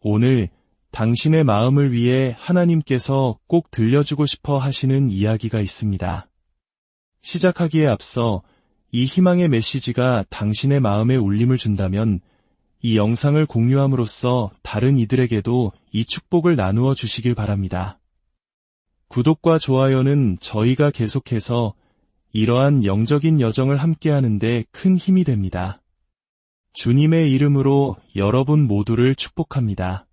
오늘 당신의 마음을 위해 하나님께서 꼭 들려주고 싶어 하시는 이야기가 있습니다. 시작하기에 앞서 이 희망의 메시지가 당신의 마음에 울림을 준다면 이 영상을 공유함으로써 다른 이들에게도 이 축복을 나누어 주시길 바랍니다. 구독과 좋아요는 저희가 계속해서 이러한 영적인 여정을 함께하는 데 큰 힘이 됩니다. 주님의 이름으로 여러분 모두를 축복합니다.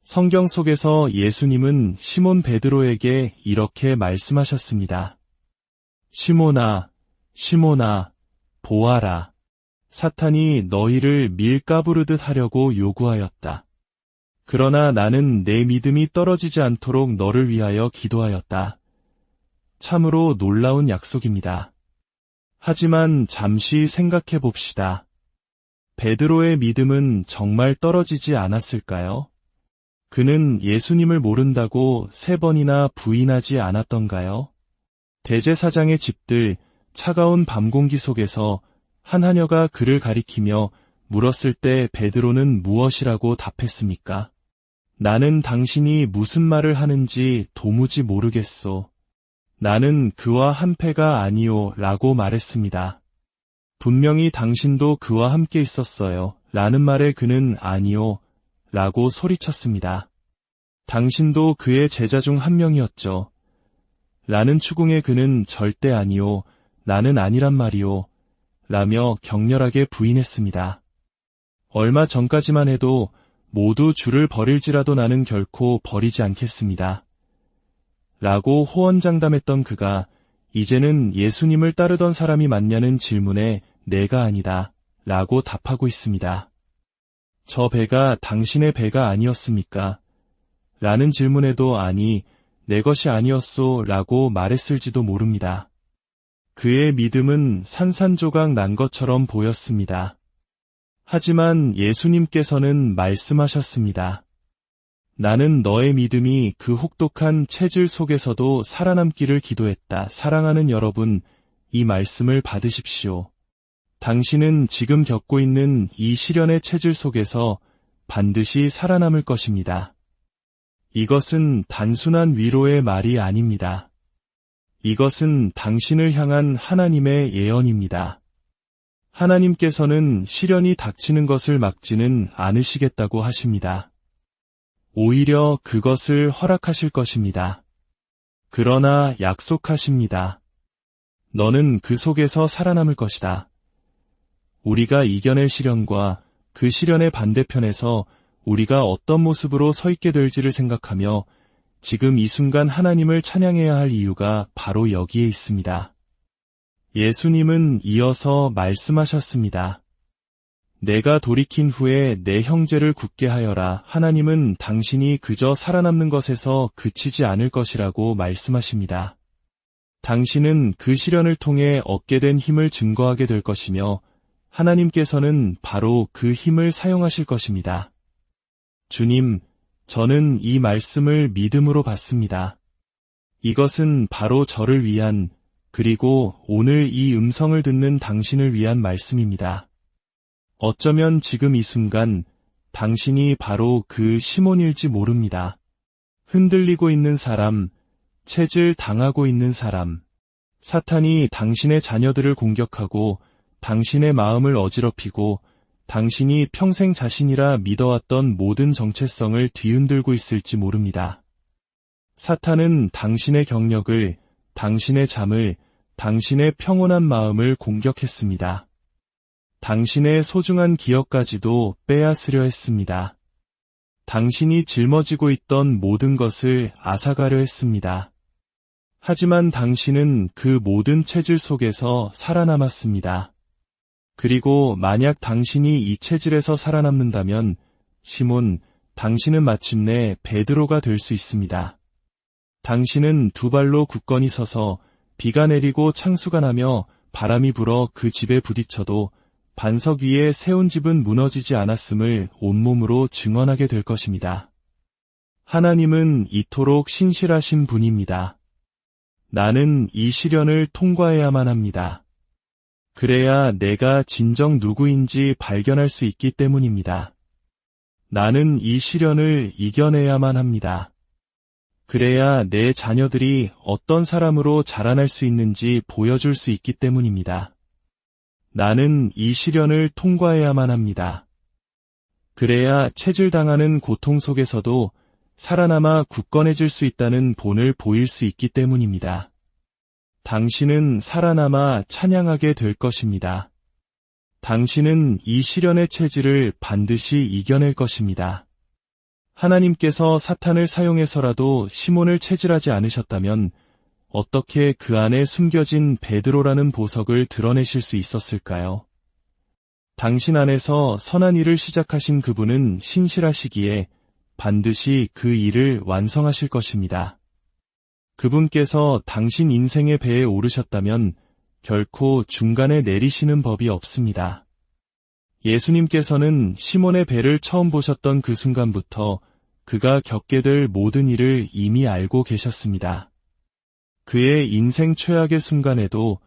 성경 속에서 예수님은 시몬 베드로에게 이렇게 말씀하셨습니다. 시몬아, 시몬아, 보아라. 사탄이 너희를 밀 까부르듯 하려고 요구하였다. 그러나 나는 내 믿음이 떨어지지 않도록 너를 위하여 기도하였다. 참으로 놀라운 약속입니다. 하지만 잠시 생각해 봅시다. 베드로의 믿음은 정말 떨어지지 않았을까요? 그는 예수님을 모른다고 3번이나 부인하지 않았던가요? 대제사장의 집들, 차가운 밤 공기 속에서 한 하녀가 그를 가리키며 물었을 때 베드로는 무엇이라고 답했습니까? 나는 당신이 무슨 말을 하는지 도무지 모르겠소. 나는 그와 한패가 아니오 라고 말했습니다. 분명히 당신도 그와 함께 있었어요. 라는 말에 그는 아니오 라고 소리쳤습니다. 당신도 그의 제자 중 한 명이었죠. 라는 추궁에 그는 절대 아니오, 나는 아니란 말이오 라며 격렬하게 부인했습니다. 얼마 전까지만 해도 모두 주를 버릴지라도 나는 결코 버리지 않겠습니다. 라고 호언장담했던 그가 이제는 예수님을 따르던 사람이 맞냐는 질문에 내가 아니다 라고 답하고 있습니다. 저 배가 당신의 배가 아니었습니까? 라는 질문에도 아니, 내 것이 아니었소 라고 말했을지도 모릅니다. 그의 믿음은 산산조각 난 것처럼 보였습니다. 하지만 예수님께서는 말씀하셨습니다. 나는 너의 믿음이 그 혹독한 체질 속에서도 살아남기를 기도했다. 사랑하는 여러분, 이 말씀을 받으십시오. 당신은 지금 겪고 있는 이 시련의 체질 속에서 반드시 살아남을 것입니다. 이것은 단순한 위로의 말이 아닙니다. 이것은 당신을 향한 하나님의 예언입니다. 하나님께서는 시련이 닥치는 것을 막지는 않으시겠다고 하십니다. 오히려 그것을 허락하실 것입니다. 그러나 약속하십니다. 너는 그 속에서 살아남을 것이다. 우리가 이겨낼 시련과 그 시련의 반대편에서 우리가 어떤 모습으로 서 있게 될지를 생각하며 지금 이 순간 하나님을 찬양해야 할 이유가 바로 여기에 있습니다. 예수님은 이어서 말씀하셨습니다. 내가 돌이킨 후에 내 형제를 굳게 하여라. 하나님은 당신이 그저 살아남는 것에서 그치지 않을 것이라고 말씀하십니다. 당신은 그 시련을 통해 얻게 된 힘을 증거하게 될 것이며 하나님께서는 바로 그 힘을 사용하실 것입니다. 주님, 저는 이 말씀을 믿음으로 받습니다. 이것은 바로 저를 위한, 그리고 오늘 이 음성을 듣는 당신을 위한 말씀입니다. 어쩌면 지금 이 순간 당신이 바로 그 시몬일지 모릅니다. 흔들리고 있는 사람, 체질 당하고 있는 사람, 사탄이 당신의 자녀들을 공격하고 당신의 마음을 어지럽히고 당신이 평생 자신이라 믿어왔던 모든 정체성을 뒤흔들고 있을지 모릅니다. 사탄은 당신의 경력을, 당신의 잠을, 당신의 평온한 마음을 공격했습니다. 당신의 소중한 기억까지도 빼앗으려 했습니다. 당신이 짊어지고 있던 모든 것을 앗아가려 했습니다. 하지만 당신은 그 모든 체질 속에서 살아남았습니다. 그리고 만약 당신이 이 체질에서 살아남는다면 시몬, 당신은 마침내 베드로가 될 수 있습니다. 당신은 2발로 굳건히 서서 비가 내리고 창수가 나며 바람이 불어 그 집에 부딪혀도 반석 위에 세운 집은 무너지지 않았음을 온몸으로 증언하게 될 것입니다. 하나님은 이토록 신실하신 분입니다. 나는 이 시련을 통과해야만 합니다. 그래야 내가 진정 누구인지 발견할 수 있기 때문입니다. 나는 이 시련을 이겨내야만 합니다. 그래야 내 자녀들이 어떤 사람으로 자라날 수 있는지 보여줄 수 있기 때문입니다. 나는 이 시련을 통과해야만 합니다. 그래야 체질당하는 고통 속에서도 살아남아 굳건해질 수 있다는 본을 보일 수 있기 때문입니다. 당신은 살아남아 찬양하게 될 것입니다. 당신은 이 시련의 체질을 반드시 이겨낼 것입니다. 하나님께서 사탄을 사용해서라도 시몬을 체질하지 않으셨다면 어떻게 그 안에 숨겨진 베드로라는 보석을 드러내실 수 있었을까요? 당신 안에서 선한 일을 시작하신 그분은 신실하시기에 반드시 그 일을 완성하실 것입니다. 그분께서 당신 인생의 배에 오르셨다면 결코 중간에 내리시는 법이 없습니다. 예수님께서는 시몬의 배를 처음 보셨던 그 순간부터 그가 겪게 될 모든 일을 이미 알고 계셨습니다. 그의 인생 최악의 순간에도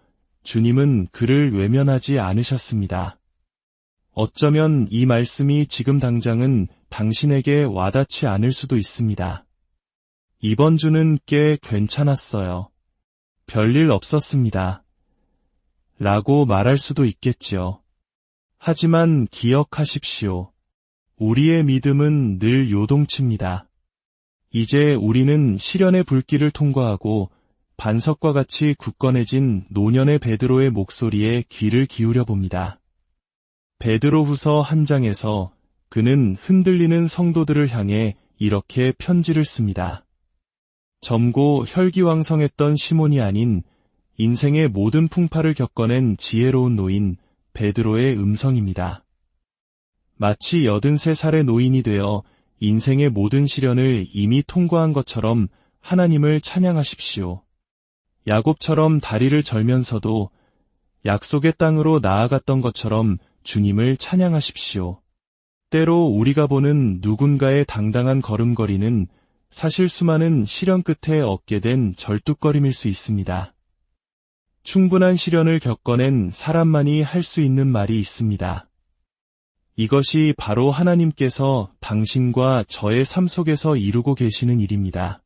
주님은 그를 외면하지 않으셨습니다. 어쩌면 이 말씀이 지금 당장은 당신에게 와닿지 않을 수도 있습니다. 이번 주는 꽤 괜찮았어요. 별일 없었습니다. 라고 말할 수도 있겠지요. 하지만 기억하십시오. 우리의 믿음은 늘 요동칩니다. 이제 우리는 시련의 불길을 통과하고 반석과 같이 굳건해진 노년의 베드로의 목소리에 귀를 기울여 봅니다. 베드로후서 한 장에서 그는 흔들리는 성도들을 향해 이렇게 편지를 씁니다. 젊고 혈기왕성했던 시몬이 아닌 인생의 모든 풍파를 겪어낸 지혜로운 노인 베드로의 음성입니다. 마치 83살의 노인이 되어 인생의 모든 시련을 이미 통과한 것처럼 하나님을 찬양하십시오. 야곱처럼 다리를 절면서도 약속의 땅으로 나아갔던 것처럼 주님을 찬양하십시오. 때로 우리가 보는 누군가의 당당한 걸음걸이는 사실 수많은 시련 끝에 얻게 된 절뚝거림일 수 있습니다. 충분한 시련을 겪어낸 사람만이 할 수 있는 말이 있습니다. 이것이 바로 하나님께서 당신과 저의 삶 속에서 이루고 계시는 일입니다.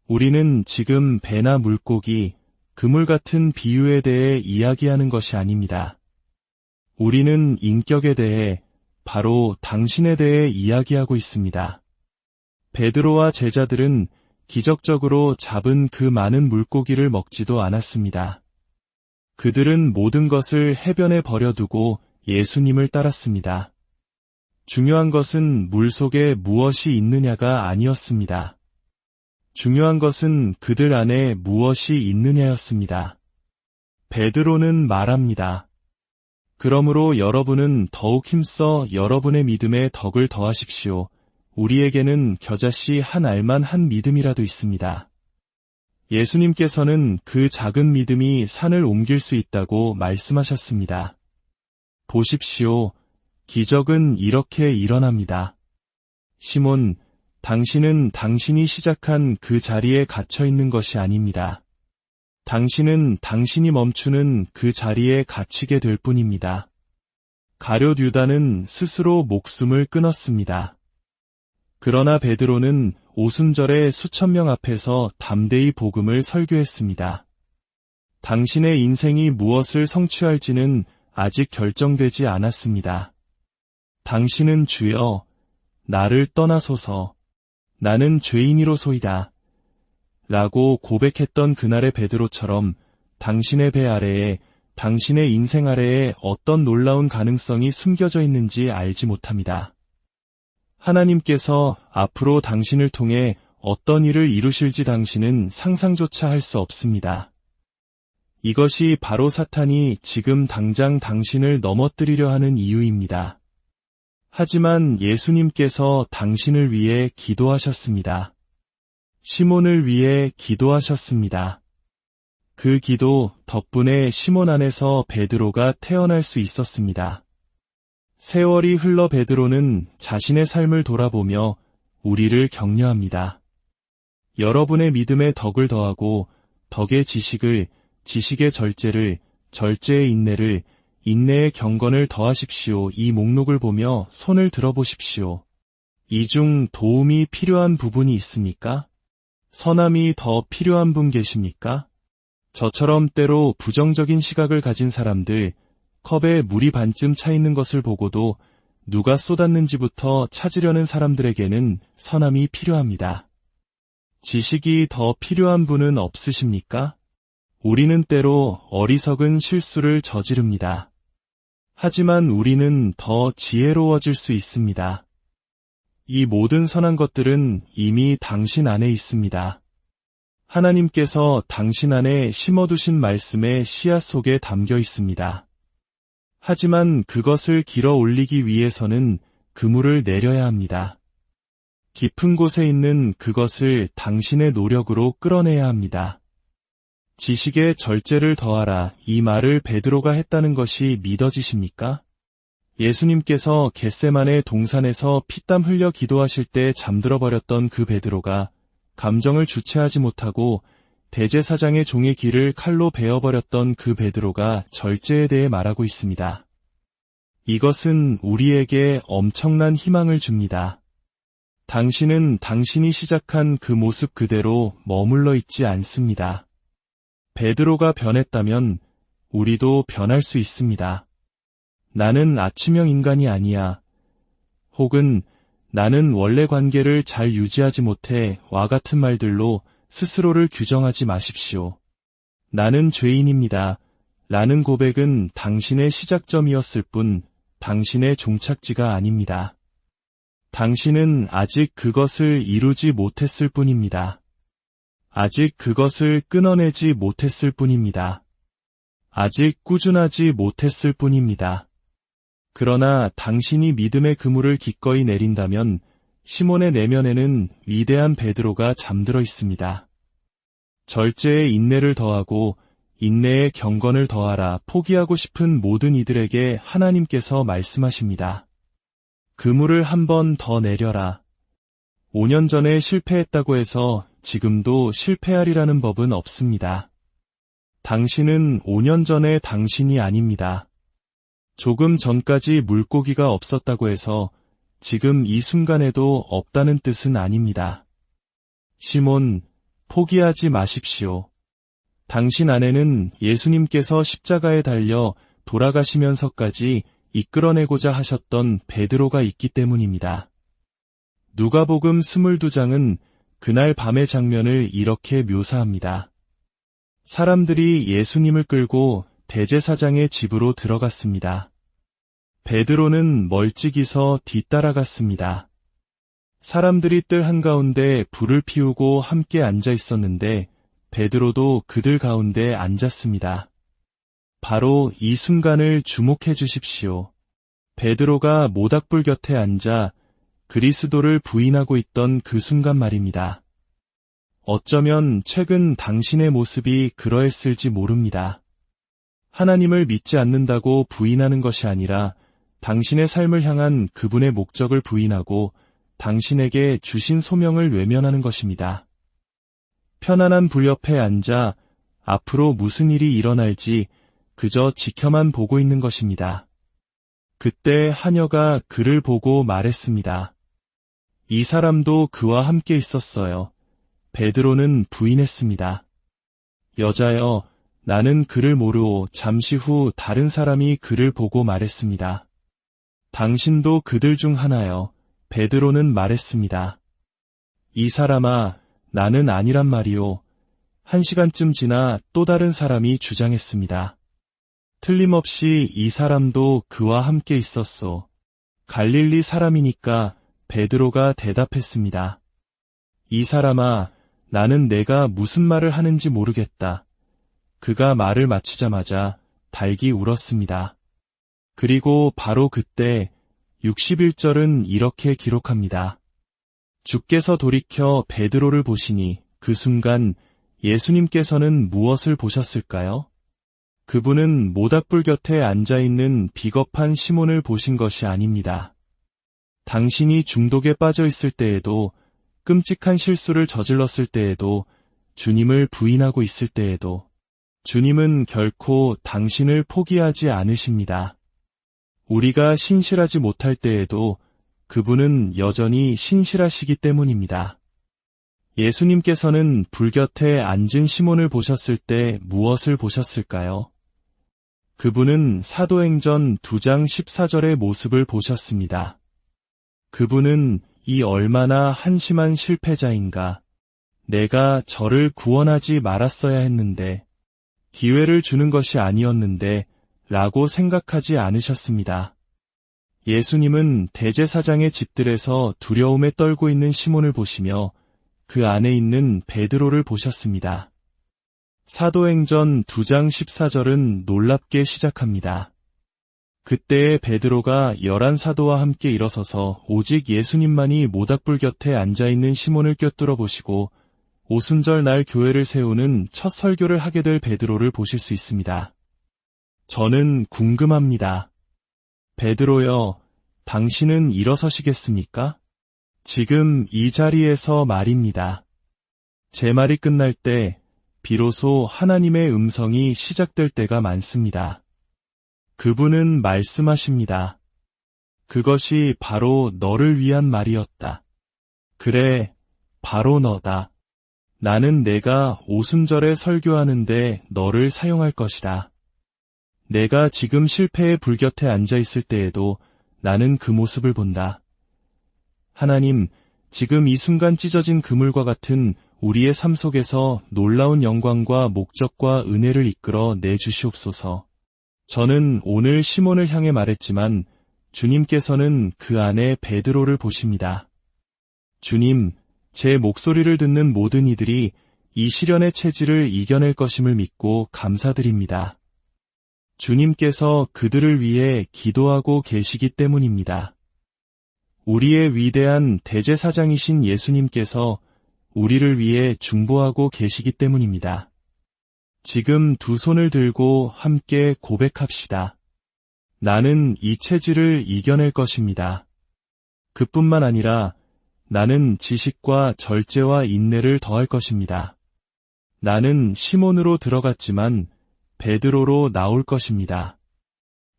우리는 지금 배나 물고기, 그물 같은 비유에 대해 이야기하는 것이 아닙니다. 우리는 인격에 대해, 바로 당신에 대해 이야기하고 있습니다. 베드로와 제자들은 기적적으로 잡은 그 많은 물고기를 먹지도 않았습니다. 그들은 모든 것을 해변에 버려두고 예수님을 따랐습니다. 중요한 것은 물속에 무엇이 있느냐가 아니었습니다. 중요한 것은 그들 안에 무엇이 있느냐였습니다. 베드로는 말합니다. 그러므로 여러분은 더욱 힘써 여러분의 믿음에 덕을 더하십시오. 우리에게는 겨자씨 한 알만 한 믿음이라도 있습니다. 예수님께서는 그 작은 믿음이 산을 옮길 수 있다고 말씀하셨습니다. 보십시오. 기적은 이렇게 일어납니다. 시몬, 당신은 당신이 시작한 그 자리에 갇혀 있는 것이 아닙니다. 당신은 당신이 멈추는 그 자리에 갇히게 될 뿐입니다. 가룟 유다는 스스로 목숨을 끊었습니다. 그러나 베드로는 오순절에 수천 명 앞에서 담대히 복음을 설교했습니다. 당신의 인생이 무엇을 성취할지는 아직 결정되지 않았습니다. 당신은 주여, 나를 떠나소서, 나는 죄인이로소이다. 라고 고백했던 그날의 베드로처럼 당신의 배 아래에, 당신의 인생 아래에 어떤 놀라운 가능성이 숨겨져 있는지 알지 못합니다. 하나님께서 앞으로 당신을 통해 어떤 일을 이루실지 당신은 상상조차 할 수 없습니다. 이것이 바로 사탄이 지금 당장 당신을 넘어뜨리려 하는 이유입니다. 하지만 예수님께서 당신을 위해 기도하셨습니다. 시몬을 위해 기도하셨습니다. 그 기도 덕분에 시몬 안에서 베드로가 태어날 수 있었습니다. 세월이 흘러 베드로는 자신의 삶을 돌아보며 우리를 격려합니다. 여러분의 믿음에 덕을 더하고 덕의 지식을, 지식의 절제를, 절제의 인내를, 인내의 경건을 더하십시오. 이 목록을 보며 손을 들어보십시오. 이 중 도움이 필요한 부분이 있습니까? 선함이 더 필요한 분 계십니까? 저처럼 때로 부정적인 시각을 가진 사람들, 컵에 물이 반쯤 차 있는 것을 보고도 누가 쏟았는지부터 찾으려는 사람들에게는 선함이 필요합니다. 지식이 더 필요한 분은 없으십니까? 우리는 때로 어리석은 실수를 저지릅니다. 하지만 우리는 더 지혜로워질 수 있습니다. 이 모든 선한 것들은 이미 당신 안에 있습니다. 하나님께서 당신 안에 심어두신 말씀의 씨앗 속에 담겨 있습니다. 하지만 그것을 길어 올리기 위해서는 그물을 내려야 합니다. 깊은 곳에 있는 그것을 당신의 노력으로 끌어내야 합니다. 지식에 절제를 더하라, 이 말을 베드로가 했다는 것이 믿어지십니까? 예수님께서 겟세마네 동산에서 피땀 흘려 기도하실 때 잠들어 버렸던 그 베드로가 감정을 주체하지 못하고 대제사장의 종의 귀를 칼로 베어버렸던 그 베드로가 절제에 대해 말하고 있습니다. 이것은 우리에게 엄청난 희망을 줍니다. 당신은 당신이 시작한 그 모습 그대로 머물러 있지 않습니다. 베드로가 변했다면 우리도 변할 수 있습니다. 나는 아침형 인간이 아니야. 혹은 나는 원래 관계를 잘 유지하지 못해 와 같은 말들로 스스로를 규정하지 마십시오. 나는 죄인입니다. 라는 고백은 당신의 시작점이었을 뿐 당신의 종착지가 아닙니다. 당신은 아직 그것을 이루지 못했을 뿐입니다. 아직 그것을 끊어내지 못했을 뿐입니다. 아직 꾸준하지 못했을 뿐입니다. 그러나 당신이 믿음의 그물을 기꺼이 내린다면 시몬의 내면에는 위대한 베드로가 잠들어 있습니다. 절제에 인내를 더하고 인내에 경건을 더하라. 포기하고 싶은 모든 이들에게 하나님께서 말씀하십니다. 그물을 한 번 더 내려라. 5년 전에 실패했다고 해서 지금도 실패하리라는 법은 없습니다. 당신은 5년 전의 당신이 아닙니다. 조금 전까지 물고기가 없었다고 해서 지금 이 순간에도 없다는 뜻은 아닙니다. 시몬, 포기하지 마십시오. 당신 안에는 예수님께서 십자가에 달려 돌아가시면서까지 이끌어내고자 하셨던 베드로가 있기 때문입니다. 누가복음 22장은 그날 밤의 장면을 이렇게 묘사합니다. 사람들이 예수님을 끌고 대제사장의 집으로 들어갔습니다. 베드로는 멀찍이서 뒤따라갔습니다. 사람들이 뜰 한가운데 불을 피우고 함께 앉아 있었는데 베드로도 그들 가운데 앉았습니다. 바로 이 순간을 주목해 주십시오. 베드로가 모닥불 곁에 앉아 그리스도를 부인하고 있던 그 순간 말입니다. 어쩌면 최근 당신의 모습이 그러했을지 모릅니다. 하나님을 믿지 않는다고 부인하는 것이 아니라 당신의 삶을 향한 그분의 목적을 부인하고 당신에게 주신 소명을 외면하는 것입니다. 편안한 불 옆에 앉아 앞으로 무슨 일이 일어날지 그저 지켜만 보고 있는 것입니다. 그때 하녀가 그를 보고 말했습니다. 이 사람도 그와 함께 있었어요. 베드로는 부인했습니다. 여자여, 나는 그를 모르오. 잠시 후 다른 사람이 그를 보고 말했습니다. 당신도 그들 중 하나요. 베드로는 말했습니다. 이 사람아, 나는 아니란 말이오. 1시간쯤 지나 또 다른 사람이 주장했습니다. 틀림없이 이 사람도 그와 함께 있었소. 갈릴리 사람이니까 베드로가 대답했습니다. 이 사람아, 나는 내가 무슨 말을 하는지 모르겠다. 그가 말을 마치자마자 닭이 울었습니다. 그리고 바로 그때 61절은 이렇게 기록합니다. 주께서 돌이켜 베드로를 보시니 그 순간 예수님께서는 무엇을 보셨을까요? 그분은 모닥불 곁에 앉아있는 비겁한 시몬을 보신 것이 아닙니다. 당신이 중독에 빠져 있을 때에도, 끔찍한 실수를 저질렀을 때에도, 주님을 부인하고 있을 때에도, 주님은 결코 당신을 포기하지 않으십니다. 우리가 신실하지 못할 때에도, 그분은 여전히 신실하시기 때문입니다. 예수님께서는 불 곁에 앉은 시몬을 보셨을 때 무엇을 보셨을까요? 그분은 사도행전 2장 14절의 모습을 보셨습니다. 그분은 이 얼마나 한심한 실패자인가. 내가 저를 구원하지 말았어야 했는데, 기회를 주는 것이 아니었는데, 라고 생각하지 않으셨습니다. 예수님은 대제사장의 집들에서 두려움에 떨고 있는 시몬을 보시며 그 안에 있는 베드로를 보셨습니다. 사도행전 2장 14절은 놀랍게 시작합니다. 그때에 베드로가 11사도와 함께 일어서서 오직 예수님만이 모닥불 곁에 앉아있는 시몬을 꿰뚫어 보시고 오순절 날 교회를 세우는 첫 설교를 하게 될 베드로를 보실 수 있습니다. 저는 궁금합니다. 베드로여, 당신은 일어서시겠습니까? 지금 이 자리에서 말입니다. 제 말이 끝날 때 비로소 하나님의 음성이 시작될 때가 많습니다. 그분은 말씀하십니다. 그것이 바로 너를 위한 말이었다. 그래, 바로 너다. 나는 내가 오순절에 설교하는데 너를 사용할 것이다. 내가 지금 실패의 불 곁에 앉아 있을 때에도 나는 그 모습을 본다. 하나님, 지금 이 순간 찢어진 그물과 같은 우리의 삶 속에서 놀라운 영광과 목적과 은혜를 이끌어 내주시옵소서. 저는 오늘 시몬을 향해 말했지만 주님께서는 그 안에 베드로를 보십니다. 주님, 제 목소리를 듣는 모든 이들이 이 시련의 체질을 이겨낼 것임을 믿고 감사드립니다. 주님께서 그들을 위해 기도하고 계시기 때문입니다. 우리의 위대한 대제사장이신 예수님께서 우리를 위해 중보하고 계시기 때문입니다. 지금 두 손을 들고 함께 고백합시다. 나는 이 체질을 이겨낼 것입니다. 그뿐만 아니라 나는 지식과 절제와 인내를 더할 것입니다. 나는 시몬으로 들어갔지만 베드로로 나올 것입니다.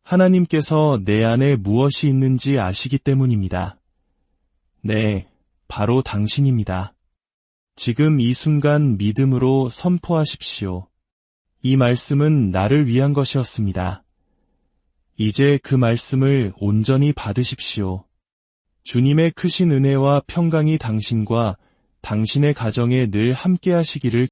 하나님께서 내 안에 무엇이 있는지 아시기 때문입니다. 네, 바로 당신입니다. 지금 이 순간 믿음으로 선포하십시오. 이 말씀은 나를 위한 것이었습니다. 이제 그 말씀을 온전히 받으십시오. 주님의 크신 은혜와 평강이 당신과 당신의 가정에 늘 함께 하시기를